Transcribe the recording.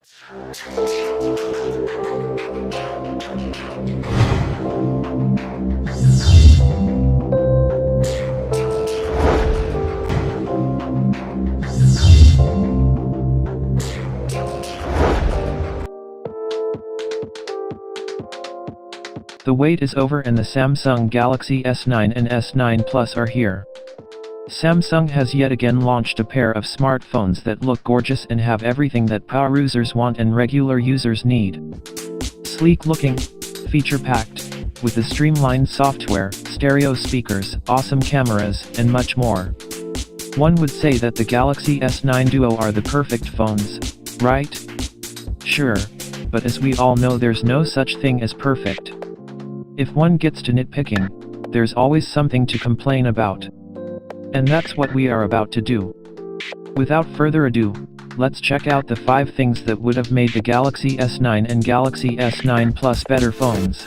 The wait is over and the Samsung Galaxy S9 and S9 Plus are here. Samsung has yet again launched a pair of smartphones that look gorgeous and have everything that power users want and regular users need. Sleek looking, feature-packed, with the streamlined software, stereo speakers, awesome cameras, and much more. One would say that the Galaxy S9 Duo are the perfect phones, right? Sure, but as we all know there's no such thing as perfect. If one gets to nitpicking, there's always something to complain about. And that's what we are about to do. Without further ado, let's check out the 5 things that would have made the Galaxy S9 and Galaxy S9 Plus better phones.